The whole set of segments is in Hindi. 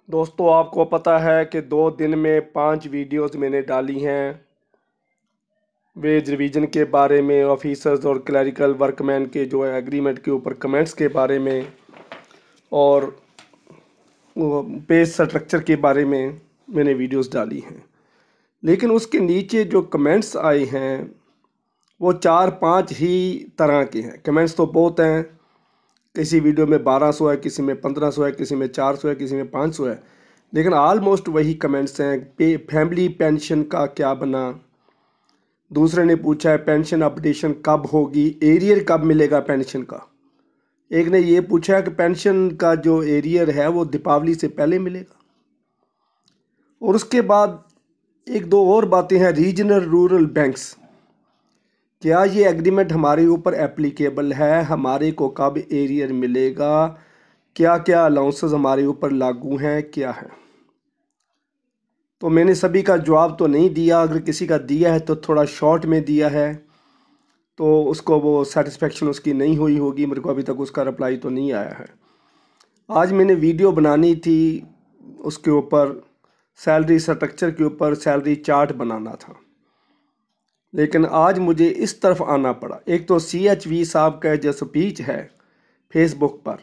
दोस्तों आपको पता है कि 2 दिन में 5 वीडियोस मैंने डाली हैं। वेज रिवीजन के बारे में, ऑफिसर्स और क्लरिकल वर्कमैन के जो एग्रीमेंट के ऊपर कमेंट्स के बारे में, और पे स्ट्रक्चर के बारे में मैंने वीडियोस डाली हैं। लेकिन उसके नीचे जो कमेंट्स आए हैं वो 4-5 ही तरह के हैं। कमेंट्स तो बहुत हैं, किसी वीडियो में 1200 है, किसी में 1500 है, किसी में 400 है, किसी में 500 है, लेकिन ऑलमोस्ट वही कमेंट्स हैं। फैमिली पेंशन का क्या बना। दूसरे ने पूछा है पेंशन अपडेशन कब होगी, एरियर कब मिलेगा पेंशन का। एक ने ये पूछा है कि पेंशन का जो एरियर है वो दीपावली से पहले मिलेगा। और उसके बाद एक दो और बातें हैं, रीजनल रूरल बैंक्स, क्या ये एग्रीमेंट हमारे ऊपर एप्लीकेबल है, हमारे को कब एरियर मिलेगा, क्या क्या अलाउंसेस हमारे ऊपर लागू हैं, क्या है। तो मैंने सभी का जवाब तो नहीं दिया, अगर किसी का दिया है तो थोड़ा शॉर्ट में दिया है, तो उसको वो सेटिस्फेक्शन उसकी नहीं हुई होगी। मेरे को अभी तक उसका रिप्लाई तो नहीं आया है। आज मैंने वीडियो बनानी थी उसके ऊपर, सैलरी स्ट्रक्चर के ऊपर सैलरी चार्ट बनाना था, लेकिन आज मुझे इस तरफ आना पड़ा। एक तो CHV साहब का जो स्पीच है फेसबुक पर,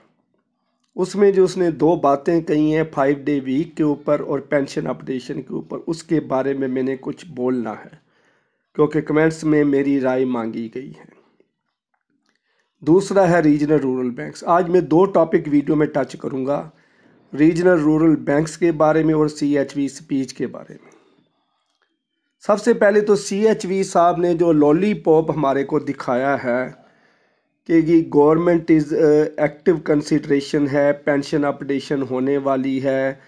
उसमें जो उसने 2 बातें कही हैं 5 डे वीक के ऊपर और पेंशन अपडेशन के ऊपर, उसके बारे में मैंने कुछ बोलना है क्योंकि कमेंट्स में मेरी राय मांगी गई है। दूसरा है रीजनल रूरल बैंक्स। आज मैं 2 टॉपिक वीडियो में टच करूंगा, रीजनल रूरल बैंक्स के बारे में और CHV स्पीच के बारे में। सबसे पहले तो CHV साहब ने जो लॉलीपॉप हमारे को दिखाया है कि ये गवर्नमेंट इज़ एक्टिव कंसिडरेशन है, पेंशन अपडेशन होने वाली है,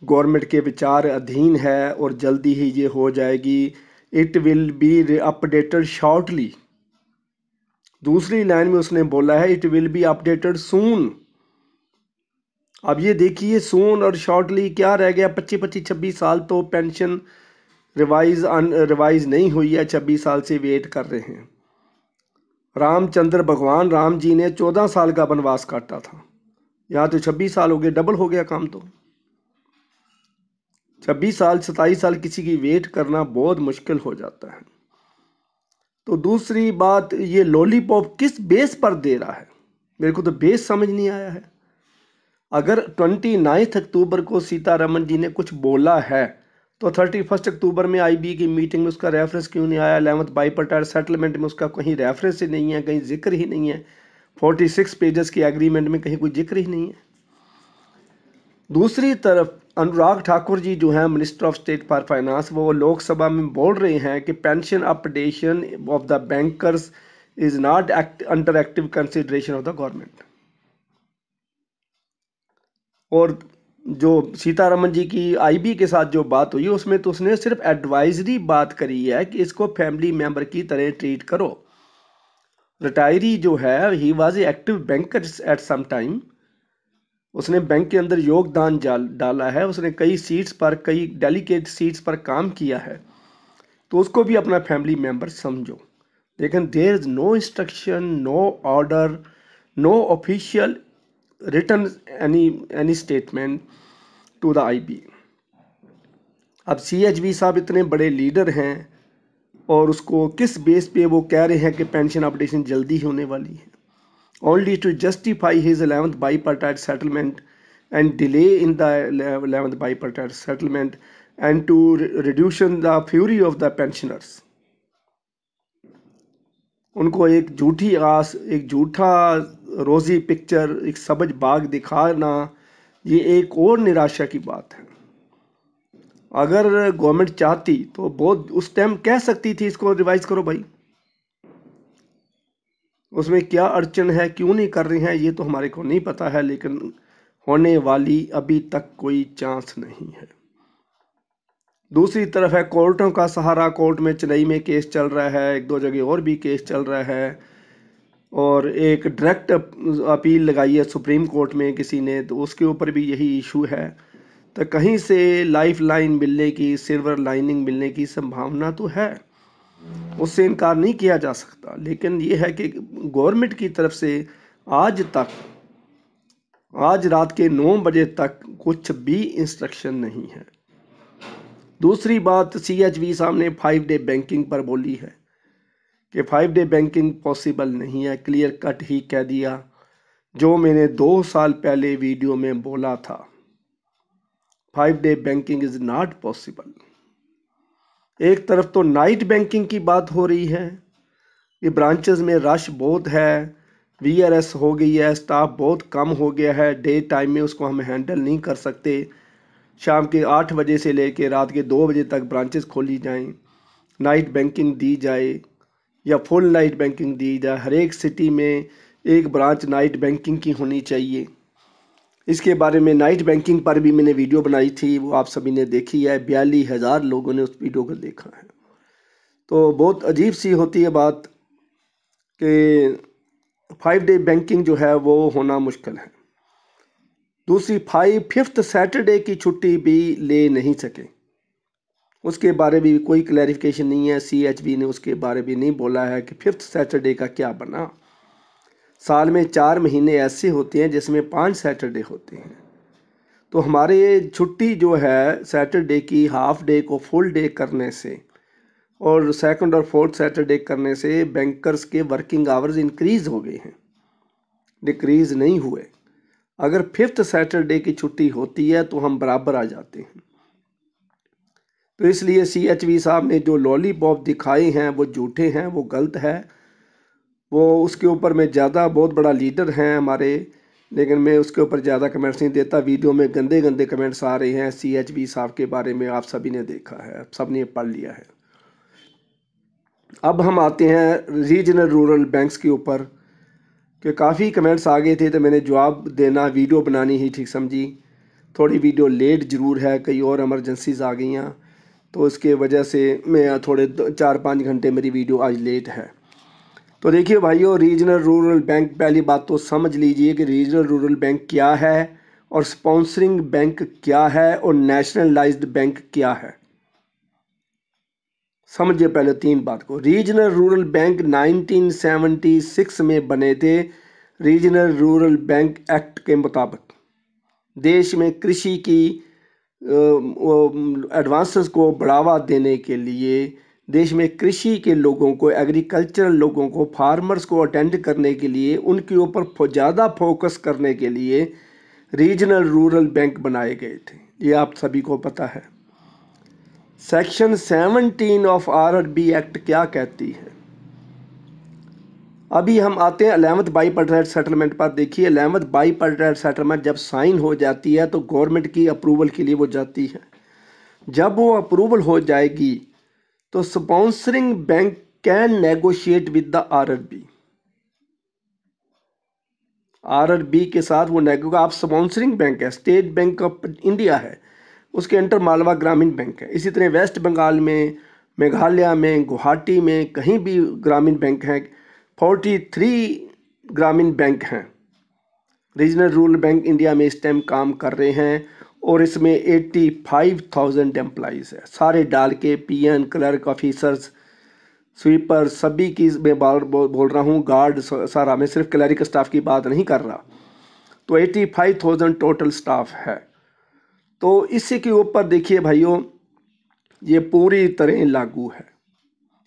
गवर्नमेंट के विचार अधीन है और जल्दी ही ये हो जाएगी, it will be updated shortly. दूसरी लाइन में उसने बोला है इट विल बी अपडेटेड सून। अब ये देखिए, सून और शॉर्टली क्या रह गया। 25-26 साल तो पेंशन रिवाइज नहीं हुई है, 26 साल से वेट कर रहे हैं। रामचंद्र भगवान राम जी ने 14 साल का वनवास काटा था, यहाँ तो 26 साल हो गए, डबल हो गया काम। तो 26 साल 27 साल किसी की वेट करना बहुत मुश्किल हो जाता है। तो दूसरी बात, ये लॉलीपॉप किस बेस पर दे रहा है, मेरे को तो बेस समझ नहीं आया है। अगर 29 अक्टूबर को सीतारमन जी ने कुछ बोला है तो 31 अक्टूबर में IB की मीटिंग में उसका रेफरेंस क्यों नहीं आया। 11th बाईपर्टाइट सेटलमेंट में उसका कहीं रेफरेंस ही नहीं है, कहीं जिक्र ही नहीं है। 46 पेजेस की एग्रीमेंट में कहीं कोई जिक्र ही नहीं है। दूसरी तरफ अनुराग ठाकुर जी जो हैं minister of state for finance, वो लोकसभा में बोल रहे हैं कि pension updation of the bankers is not under active consideration of the government. और जो सीतारमन जी की IB के साथ जो बात हुई उसमें तो उसने सिर्फ एडवाइजरी बात करी है कि इसको फैमिली मेंबर की तरह ट्रीट करो। रिटायरी जो है he was active banker at some time, उसने बैंक के अंदर योगदान डाला है, उसने कई सीट्स पर, कई डेलीकेट सीट्स पर काम किया है, तो उसको भी अपना फैमिली मेंबर समझो। लेकिन there is no instruction, no order, no official written any statement to the IB। अब CHV साहब इतने बड़े लीडर हैं और उसको किस बेस पे वो कह रहे हैं कि पेंशन अपडेशन जल्दी होने वाली है, only to justify his 11th bipartite settlement and delay in the 11th bipartite settlement and to reduce the fury of the pensioners। उनको एक झूठी आस, एक झूठा रोजी पिक्चर, एक सबज बाग दिखाना, ये एक और निराशा की बात है। अगर गवर्नमेंट चाहती तो बहुत उस टाइम कह सकती थी इसको रिवाइज करो भाई, उसमें क्या अड़चन है, क्यों नहीं कर रही हैं ये तो हमारे को नहीं पता है, लेकिन होने वाली अभी तक कोई चांस नहीं है। दूसरी तरफ है कोर्टों का सहारा। कोर्ट में चेन्नई में केस चल रहा है, एक दो जगह और भी केस चल रहा है, और एक डायरेक्ट अपील लगाई है सुप्रीम कोर्ट में किसी ने, तो उसके ऊपर भी यही इशू है। तो कहीं से लाइफ लाइन मिलने की, सिल्वर लाइनिंग मिलने की संभावना तो है, उससे इनकार नहीं किया जा सकता। लेकिन ये है कि गवर्नमेंट की तरफ से आज तक आज रात के 9 बजे तक कुछ भी इंस्ट्रक्शन नहीं है। दूसरी बात, CHV साहब ने 5 डे बैंकिंग पर बोली है कि 5 डे बैंकिंग पॉसिबल नहीं है। क्लियर कट ही कह दिया जो मैंने 2 साल पहले वीडियो में बोला था, 5 day banking is not possible. एक तरफ तो नाइट बैंकिंग की बात हो रही है, ये ब्रांचेस में रश बहुत है, VRS हो गई है, स्टाफ बहुत कम हो गया है, डे टाइम में उसको हम हैंडल नहीं कर सकते। शाम के 8 बजे से लेकर रात के 2 बजे तक ब्रांचेस खोली जाएं, नाइट बैंकिंग दी जाए या फुल नाइट बैंकिंग दी जाए। हर एक सिटी में एक ब्रांच नाइट बैंकिंग की होनी चाहिए। इसके बारे में नाइट बैंकिंग पर भी मैंने वीडियो बनाई थी, वो आप सभी ने देखी है। 42,000 लोगों ने उस वीडियो को देखा है। तो बहुत अजीब सी होती है बात कि 5 डे बैंकिंग जो है वो होना मुश्किल है। दूसरी, 5th सैटरडे की छुट्टी भी ले नहीं सके, उसके बारे में भी कोई क्लैरिफिकेशन नहीं है। CHV ने उसके बारे में नहीं बोला है कि 5th सैटरडे का क्या बना। साल में 4 महीने ऐसे होते हैं जिसमें 5 सैटरडे होते हैं। तो हमारे छुट्टी जो है सैटरडे की हाफ डे को फुल डे करने से और सेकंड और फोर्थ सैटरडे करने से बैंकर्स के वर्किंग आवर्स इंक्रीज़ हो गए हैं, डिक्रीज़ नहीं हुए। अगर 5th सैटरडे की छुट्टी होती है तो हम बराबर आ जाते हैं। तो इसलिए CHV साहब ने जो लॉलीपॉप दिखाए हैं वो झूठे हैं, वो गलत है। वो उसके ऊपर मैं ज़्यादा, बहुत बड़ा लीडर हैं हमारे, लेकिन मैं उसके ऊपर ज़्यादा कमेंट्स नहीं देता। वीडियो में गंदे गंदे कमेंट्स आ रहे हैं CHV साहब के बारे में, आप सभी ने देखा है, सब ने पढ़ लिया है। अब हम आते हैं रीजनल रूरल बैंक्स के ऊपर कि काफ़ी कमेंट्स आ गए थे, तो मैंने जवाब देना, वीडियो बनानी ही ठीक समझी। थोड़ी वीडियो लेट ज़रूर है, कई और एमरजेंसीज आ गई हैं, तो इसके वजह से मैं थोड़े 4-5 घंटे मेरी वीडियो आज लेट है। तो देखिए भाइयों, रीजनल रूरल बैंक, पहली बात तो समझ लीजिए कि रीजनल रूरल बैंक क्या है और स्पॉन्सरिंग बैंक क्या है और नेशनलाइज्ड बैंक क्या है। समझिए पहले 3 बात को। रीजनल रूरल बैंक 1976 में बने थे, रीजनल रूरल बैंक एक्ट के मुताबिक। देश में कृषि की एडवांसेस को बढ़ावा देने के लिए, देश में कृषि के लोगों को, एग्रीकल्चरल लोगों को, फार्मर्स को अटेंड करने के लिए, उनके ऊपर ज़्यादा फोकस करने के लिए रीजनल रूरल बैंक बनाए गए थे। ये आप सभी को पता है। सेक्शन 17 ऑफ RRB एक्ट क्या कहती है? अभी हम आते हैं 11th बाईपार्टाइट सेटलमेंट पर। देखिए 11th बाईपार्टाइट सेटलमेंट जब साइन हो जाती है तो गवर्नमेंट की अप्रूवल के लिए वो जाती है। जब वो अप्रूवल हो जाएगी तो sponsoring bank can negotiate with the RRB के साथ वो आप स्पॉन्सरिंग बैंक है, स्टेट बैंक ऑफ इंडिया है, उसके अंडर मालवा ग्रामीण बैंक है। इसी तरह वेस्ट बंगाल में, मेघालय में, गुवाहाटी में कहीं भी ग्रामीण बैंक हैं। 43 ग्रामीण बैंक हैं। रीजनल रूरल बैंक इंडिया में इस टाइम काम कर रहे हैं और इसमें 85,000 एम्प्लॉइज़ है, सारे डाल के PN, क्लर्क, ऑफिसर्स, स्वीपर, सभी की मैं बोल रहा हूँ, गार्ड सारा, मैं सिर्फ क्लरिकल स्टाफ की बात नहीं कर रहा। तो 85,000 टोटल स्टाफ है। तो इसी के ऊपर देखिए भाइयों, ये पूरी तरह लागू है।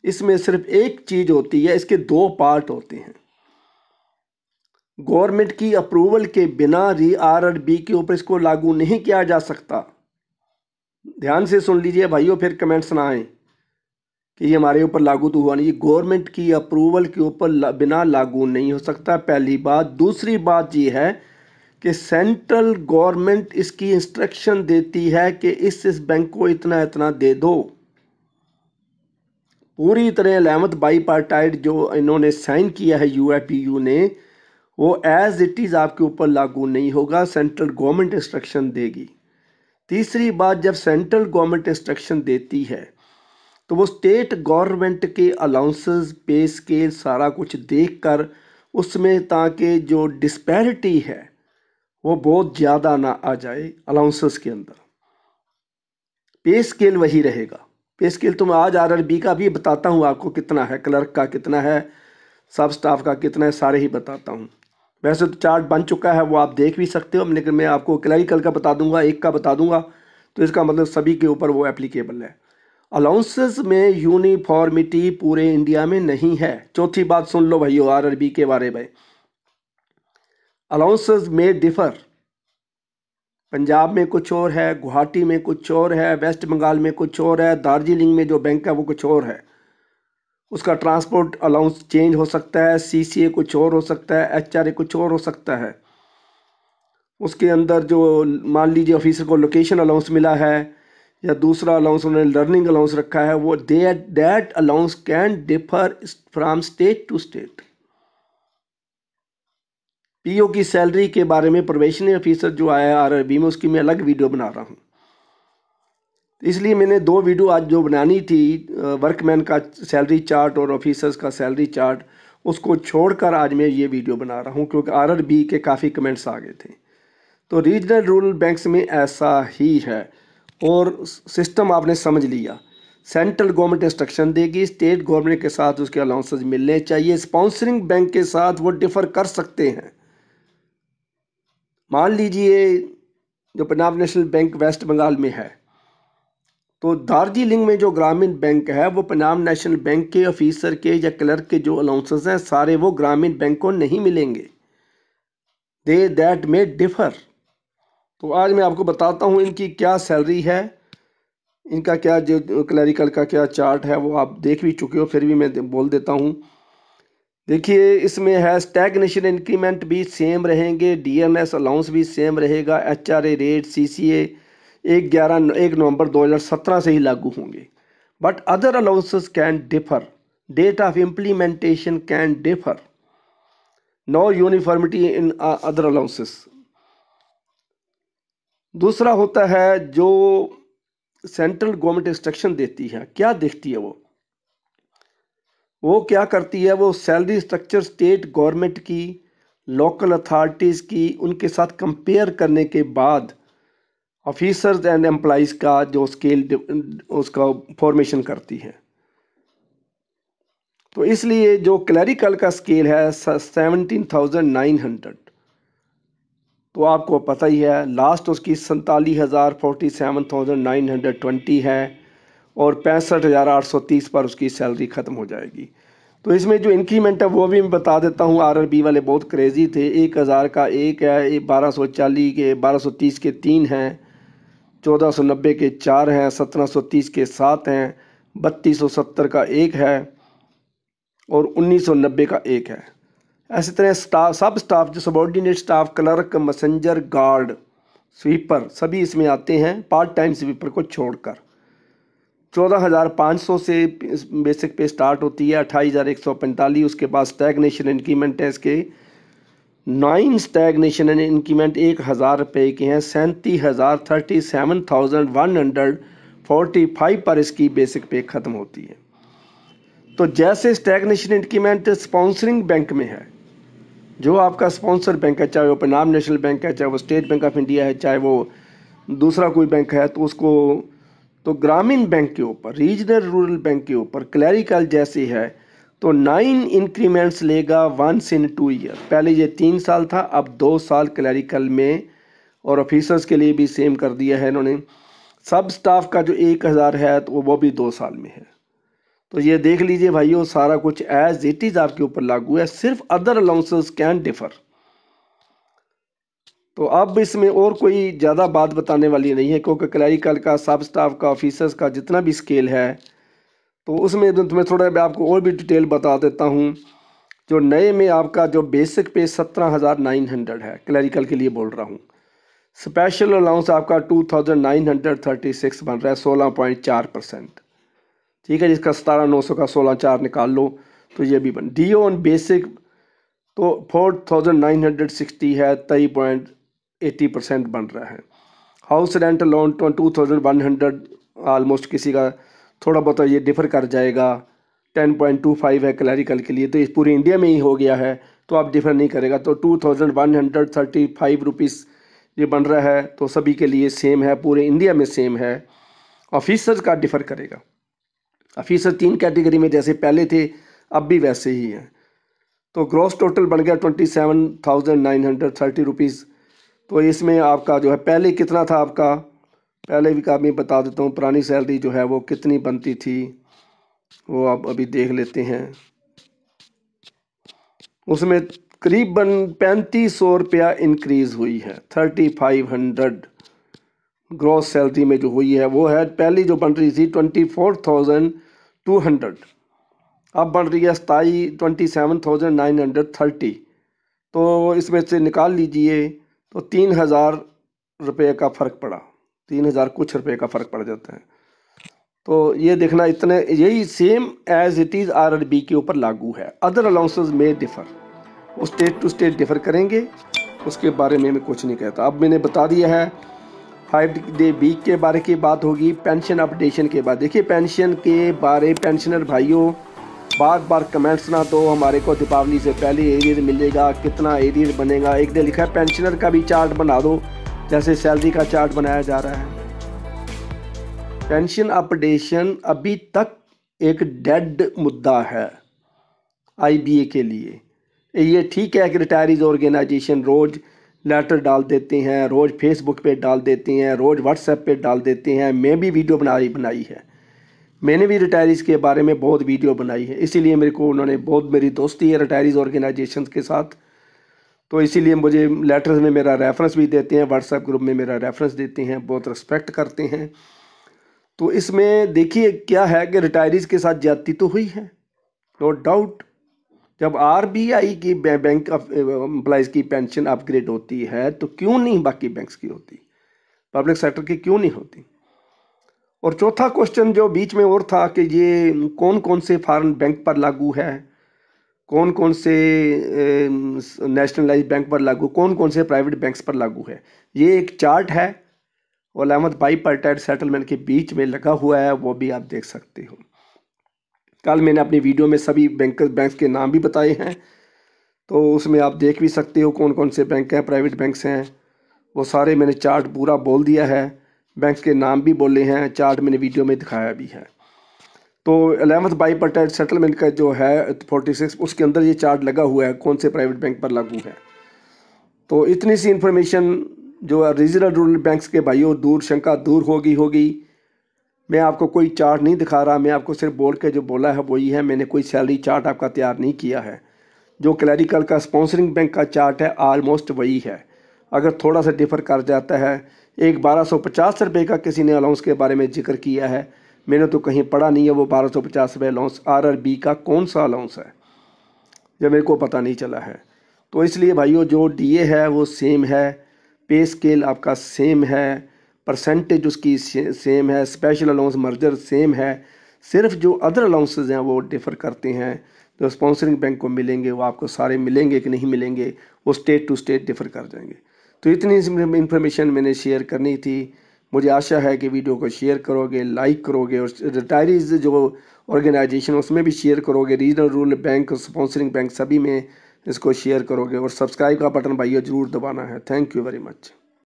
इसमें सिर्फ एक चीज़ होती है, इसके 2 पार्ट होते हैं। गवर्नमेंट की अप्रूवल के बिना RRB के ऊपर इसको लागू नहीं किया जा सकता। ध्यान से सुन लीजिए भाइयों, फिर कमेंट्स ना आए कि ये हमारे ऊपर लागू तो हुआ नहीं। गवर्नमेंट की अप्रूवल के ऊपर बिना लागू नहीं हो सकता, पहली बात। दूसरी बात ये है कि सेंट्रल गवर्नमेंट इसकी इंस्ट्रक्शन देती है कि इस बैंक को इतना इतना दे दो। पूरी तरह 11th बाईपार्टाइट जो इन्होंने साइन किया है UIPU ने, वो एज इट इज़ आपके ऊपर लागू नहीं होगा, सेंट्रल गवर्नमेंट इंस्ट्रक्शन देगी। तीसरी बात, जब सेंट्रल गवर्नमेंट इंस्ट्रक्शन देती है तो वो स्टेट गवर्नमेंट के अलाउंसेस, पे स्केल, सारा कुछ देखकर उसमें, ताकि जो डिस्पैरिटी है वो बहुत ज़्यादा ना आ जाए अलाउंसेस के अंदर, पे स्केल वही रहेगा। पे स्केल तो मैं आज RRB का भी बताता हूँ आपको कितना है, क्लर्क का कितना है, सब स्टाफ का कितना है, सारे ही बताता हूँ। वैसे तो चार्ट बन चुका है, वो आप देख भी सकते हो, लेकिन मैं आपको क्लरिकल का बता दूंगा, एक का बता दूंगा, तो इसका मतलब सभी के ऊपर वो एप्लीकेबल है। अलाउंसेस में यूनिफॉर्मिटी पूरे इंडिया में नहीं है। चौथी बात सुन लो भाइयों आरआरबी के बारे में, अलाउंसेस में डिफर। पंजाब में कुछ और है, गुवाहाटी में कुछ और है, वेस्ट बंगाल में कुछ और है, दार्जिलिंग में जो बैंक है वो कुछ और है, उसका ट्रांसपोर्ट अलाउंस चेंज हो सकता है, सीसीए कुछ और हो सकता है, एचआरए कुछ और हो सकता है। उसके अंदर जो मान लीजिए ऑफिसर को लोकेशन अलाउंस मिला है या दूसरा अलाउंस उन्होंने लर्निंग अलाउंस रखा है, वो that allowance can differ from state to state. PO की सैलरी के बारे में प्रोबेशनरी ऑफिसर जो आया है आरआरबी में, उसकी मैं अलग वीडियो बना रहा हूँ, इसलिए मैंने दो वीडियो आज जो बनानी थी, वर्कमैन का सैलरी चार्ट और ऑफिसर्स का सैलरी चार्ट, उसको छोड़कर आज मैं ये वीडियो बना रहा हूँ क्योंकि आरआरबी के काफ़ी कमेंट्स आ गए थे। तो रीजनल रूरल बैंक्स में ऐसा ही है और सिस्टम आपने समझ लिया। सेंट्रल गवर्नमेंट इंस्ट्रक्शन देगी, स्टेट गवर्नमेंट के साथ उसके अलाउंसेस मिलने चाहिए, स्पॉन्सरिंग बैंक के साथ वो डिफर कर सकते हैं। मान लीजिए जो Punjab national bank west Bengal में है, तो दार्जिलिंग में जो ग्रामीण बैंक है वो पंजाब नेशनल बैंक के ऑफिसर के या क्लर्क के जो अलाउंसेस हैं सारे वो ग्रामीण बैंक को नहीं मिलेंगे, दे दैट में डिफर। तो आज मैं आपको बताता हूँ इनकी क्या सैलरी है, इनका क्या जो क्लरिकल का क्या चार्ट है, वो आप देख भी चुके हो, फिर भी मैं बोल देता हूँ। देखिए इसमें है स्टैग्नेशन इंक्रीमेंट भी सेम रहेंगे, डीएनएस अलाउंस भी सेम रहेगा, एचआरए रेट सीसीए 1 नवंबर 2017 से ही लागू होंगे। But other allowances can differ, date of implementation can differ, no uniformity in other allowances. दूसरा होता है जो सेंट्रल गवर्नमेंट इंस्ट्रक्शन देती है, क्या देखती है वो क्या करती है, वो सैलरी स्ट्रक्चर स्टेट गवर्नमेंट की, लोकल अथॉरिटीज़ की, उनके साथ कंपेयर करने के बाद ऑफिसर्स एंड एम्प्लॉइज़ का जो स्केल उसका फॉर्मेशन करती है। तो इसलिए जो क्लरिकल का स्केल है 17,900, तो आपको पता ही है लास्ट उसकी 47,047,920 है और 65,830 पर उसकी सैलरी ख़त्म हो जाएगी। तो इसमें जो इंक्रीमेंट है वो भी मैं बता देता हूँ, आरआरबी वाले बहुत क्रेजी थे। 1,000 का एक है, 1240 के 1230 के 3 हैं, 1490 के 4 हैं, 1730 के 7 हैं, 3270 का एक है और 1990 का एक है। ऐसी तरह स्टाफ, सब स्टाफ जो subordinate staff, clerk, messenger, guard, sweeper सभी इसमें आते हैं, पार्ट टाइम स्वीपर को छोड़कर। 14,500 से बेसिक पे स्टार्ट होती है, 28,145, उसके बाद स्टैग्नेशन इंक्रीमेंट है इसके 9 स्टैग्नेशन इंक्रीमेंट 1,000 रुपये के हैं, 37,37,145 पर इसकी बेसिक पे ख़त्म होती है। तो जैसे स्टैग्नेशन इंक्रीमेंट स्पॉन्सरिंग बैंक में है, जो आपका स्पॉन्सर बैंक है, चाहे वो पंजाब नेशनल बैंक है, चाहे वो स्टेट बैंक ऑफ इंडिया है, चाहे वो दूसरा कोई बैंक है, तो उसको तो ग्रामीण बैंक के ऊपर, रीजनल रूरल बैंक के ऊपर क्लरिकल जैसे है तो 9 इंक्रीमेंट्स लेगा वंस इन 2 ईयर। पहले ये 3 साल था, अब 2 साल क्लरिकल में, और ऑफिसर्स के लिए भी सेम कर दिया है इन्होंने। सब स्टाफ का जो 1,000 है तो वो भी 2 साल में है। तो ये देख लीजिए भाइयों, सारा कुछ एज इट इज़ आपके ऊपर लागू है, सिर्फ अदर अलाउंसेस कैन डिफर। तो अब इसमें और कोई ज़्यादा बात बताने वाली नहीं है क्योंकि क्लरिकल का, सब स्टाफ का, ऑफिसर्स का जितना भी स्केल है, तो उसमें तो तुम्हें थोड़ा मैं आपको और भी डिटेल बता देता हूँ। जो नए में आपका जो बेसिक पे 17,900 है, क्लरिकल के लिए बोल रहा हूँ। स्पेशल अलाउंस आपका 2,936 बन रहा है, 16.4%। ठीक है, जिसका 17,900 का 16,4 निकाल लो तो ये भी बन। डी ऑन बेसिक तो 4,960 है, 23.80% बन रहा है। हाउस रेंट लोन 2,100, ऑलमोस्ट किसी का थोड़ा बहुत ये डिफर कर जाएगा, 10.25 है क्लरिकल के लिए, तो इस पूरे इंडिया में ही हो गया है तो आप डिफर नहीं करेगा। तो 2,135 रुपीज़ ये बन रहा है, तो सभी के लिए सेम है, पूरे इंडिया में सेम है। ऑफिसर्स का डिफर करेगा, ऑफिसर 3 कैटेगरी में जैसे पहले थे अब भी वैसे ही हैं। तो ग्रॉस टोटल बन गया 27,930 रुपीज़। तो इसमें आपका जो है पहले कितना था आपका, पहले भी का मैं बता देता हूँ, पुरानी सैलरी जो है वो कितनी बनती थी वो आप अभी देख लेते हैं। उसमें करीबन 3500 रुपया इंक्रीज हुई है। 3500 ग्रॉस सैलरी में जो हुई है वो है, पहली जो बन रही थी 24,200, अब बन रही है 27,930। तो इसमें से निकाल लीजिए तो 3,000 रुपये का फ़र्क पड़ा, 3,000 कुछ रुपये का फ़र्क पड़ जाता है। तो ये देखना, इतने यही same as it is RRB के ऊपर लागू है। अदर अलाउंसेस में डिफ़र, वो स्टेट टू स्टेट डिफ़र करेंगे, उसके बारे में मैं कुछ नहीं कहता। अब मैंने बता दिया है 5 डे वीक के बारे की बात होगी। पेंशन अपडेशन के बाद देखिए, पेंशन के बारे पेंशनर भाइयों बार बार कमेंट्स ना दो हमारे को, दीपावली से पहले एरियर मिलेगा, कितना एरियर बनेगा। एक ने लिखा है पेंशनर का भी चार्ट बना दो, जैसे सैलरी का चार्ट बनाया जा रहा है। पेंशन अपडेशन अभी तक एक डेड मुद्दा है IBA के लिए। ये ठीक है कि रिटायरीज ऑर्गेनाइजेशन रोज़ लेटर डाल देते हैं, रोज़ फेसबुक पे डाल देते हैं, रोज़ व्हाट्सएप पे डाल देते हैं। मैं भी वीडियो बनाई है, मैंने भी रिटायरीज़ के बारे में बहुत वीडियो बनाई है, इसीलिए मेरे को उन्होंने बहुत, मेरी दोस्ती है रिटायरीज़ ऑर्गेनाइजेशन के साथ, तो इसीलिए मुझे लेटर्स में मेरा रेफरेंस भी देते हैं, व्हाट्सएप ग्रुप में मेरा रेफरेंस देते हैं, बहुत रिस्पेक्ट करते हैं। तो इसमें देखिए क्या है कि रिटायरीज़ के साथ ज्यादती तो हुई है, नो डाउट। जब RBI की बैंक एम्प्लॉयज़ की पेंशन अपग्रेड होती है तो क्यों नहीं बाकी बैंक्स की होती, पब्लिक सेक्टर की क्यों नहीं होती। और चौथा क्वेश्चन जो बीच में और था कि ये कौन कौन से फॉरेन बैंक पर लागू है, कौन कौन से नेशनलाइज बैंक पर लागू, कौन कौन से प्राइवेट बैंक्स पर लागू है। ये एक चार्ट है और अहमद बाईपार्टाइट सेटलमेंट के बीच में लगा हुआ है, वो भी आप देख सकते हो। कल मैंने अपनी वीडियो में सभी बैंक्स के नाम भी बताए हैं, तो उसमें आप देख भी सकते हो कौन कौन से बैंक हैं, प्राइवेट बैंक्स हैं, वो सारे मैंने चार्ट पूरा बोल दिया है, बैंक्स के नाम भी बोले हैं, चार्ट मैंने वीडियो में दिखाया भी है। तो 11th बाईपार्टाइट सेटलमेंट का जो है 46, उसके अंदर ये चार्ट लगा हुआ है कौन से प्राइवेट बैंक पर लागू है। तो इतनी सी इन्फॉर्मेशन जो रीजनल रूरल बैंक्स के भाइयों दूर शंका दूर होगी। मैं आपको कोई चार्ट नहीं दिखा रहा, मैं आपको सिर्फ बोल के जो बोला है वही है, मैंने कोई सैलरी चार्ट आपका तैयार नहीं किया है। जो क्लैरिकल का स्पॉन्सरिंग बैंक का चार्ट है ऑलमोस्ट वही है, अगर थोड़ा सा डिफ़र कर जाता है। एक 1250 रुपये का किसी ने अलाउंस के बारे में जिक्र किया है, मैंने तो कहीं पढ़ा नहीं है वो 1250 रुपये अलाउंस RRB का कौन सा अलाउंस है, जब मेरे को पता नहीं चला है। तो इसलिए भाइयों जो DA है वो सेम है, पे स्केल आपका सेम है, परसेंटेज उसकी सेम है, स्पेशल अलाउंस मर्जर सेम है, सिर्फ जो अदर अलाउंसेज हैं वो डिफ़र करते हैं। जो स्पॉन्सरिंग बैंक को मिलेंगे वो आपको सारे मिलेंगे कि नहीं मिलेंगे, वो स्टेट टू स्टेट डिफ़र कर जाएंगे। तो इतनी इन्फॉर्मेशन मैंने शेयर करनी थी। मुझे आशा है कि वीडियो को शेयर करोगे, लाइक करोगे, और रिटायरीज जो ऑर्गेनाइजेशन उसमें भी शेयर करोगे, regional rural bank, sponsoring bank सभी में इसको शेयर करोगे, और सब्सक्राइब का बटन भाइयों ज़रूर दबाना है। Thank you very much.